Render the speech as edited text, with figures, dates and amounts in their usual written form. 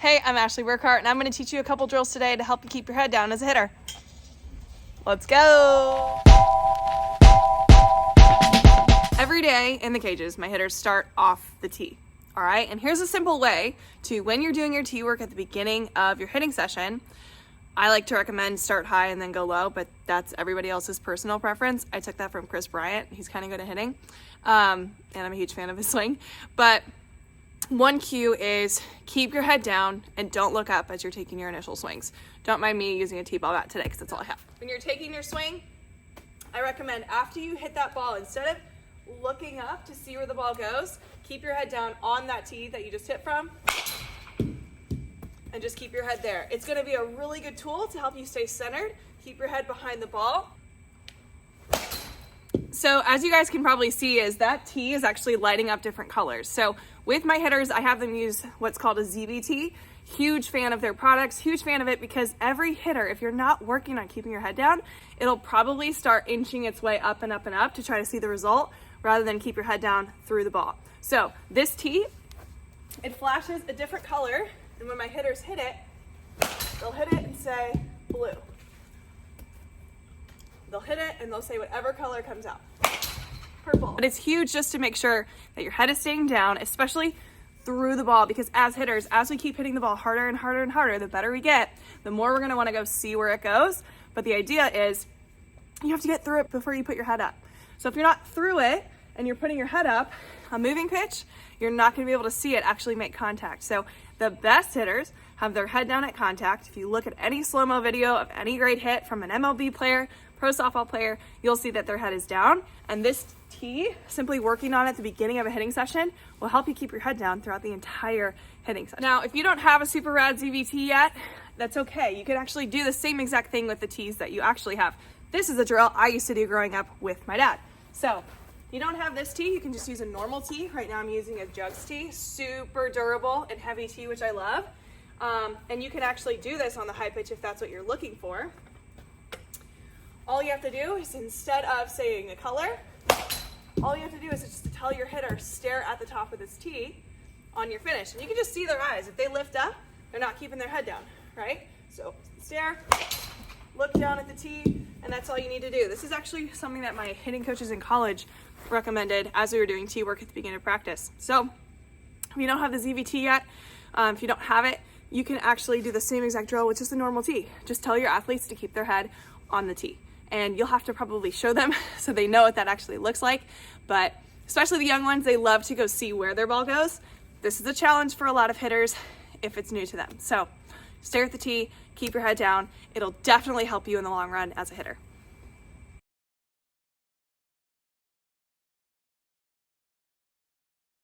Hey, I'm Ashley Burkhart, and I'm going to teach you a couple drills today to help you keep your head down as a hitter. Let's go! Every day in the cages, my hitters start off the tee. All right, and here's a simple way to, when you're doing your tee work at the beginning of your hitting session, I like to recommend start high and then go low, but that's everybody else's personal preference. I took that from Chris Bryant. He's kind of good at hitting, and I'm a huge fan of his swing. But one cue is keep your head down and don't look up as you're taking your initial swings. Don't mind me using a T-ball bat today because that's all I have. When you're taking your swing, I recommend after you hit that ball, instead of looking up to see where the ball goes, keep your head down on that tee that you just hit from and just keep your head there. It's going to be a really good tool to help you stay centered. Keep your head behind the ball. So as you guys can probably see, is that tee is actually lighting up different colors. So with my hitters, I have them use what's called a Z-VTEE. Huge fan of their products, huge fan of it, because every hitter, if you're not working on keeping your head down, it'll probably start inching its way up and up and up to try to see the result rather than keep your head down through the ball. So this tee, it flashes a different color, and when my hitters hit it, they'll hit it and say blue. They'll hit it and they'll say whatever color comes out. Purple. But it's huge just to make sure that your head is staying down, especially through the ball, because as hitters, as we keep hitting the ball harder and harder and harder, the better we get, the more we're going to want to go see where it goes. But the idea is you have to get through it before you put your head up. So if you're not through it and you're putting your head up, a moving pitch, you're not going to be able to see it actually make contact. So the best hitters have their head down at contact. If you look at any slow-mo video of any great hit from an MLB player, pro softball player, you'll see that their head is down. And this tee, simply working on it at the beginning of a hitting session, will help you keep your head down throughout the entire hitting session. Now, if you don't have a super rad Z-VTEE yet, that's okay. You can actually do the same exact thing with the tees that you actually have. This is a drill I used to do growing up with my dad. So you don't have this tee, you can just use a normal tee. Right now I'm using a jugs tee, super durable and heavy tee, which I love. And you can actually do this on the high pitch if that's what you're looking for. All you have to do is, instead of saying a color, all you have to do is just to tell your hitter, stare at the top of this tee on your finish. And you can just see their eyes. If they lift up, they're not keeping their head down, right? So stare, look down at the tee, and that's all you need to do. This is actually something that my hitting coaches in college recommended as we were doing tee work at the beginning of practice. So if you don't have the Z-VTEE yet, if you don't have it, you can actually do the same exact drill with just a normal tee. Just tell your athletes to keep their head on the tee. And you'll have to probably show them so they know what that actually looks like. But especially the young ones, they love to go see where their ball goes. This is a challenge for a lot of hitters if it's new to them. So stare at the tee, keep your head down. It'll definitely help you in the long run as a hitter.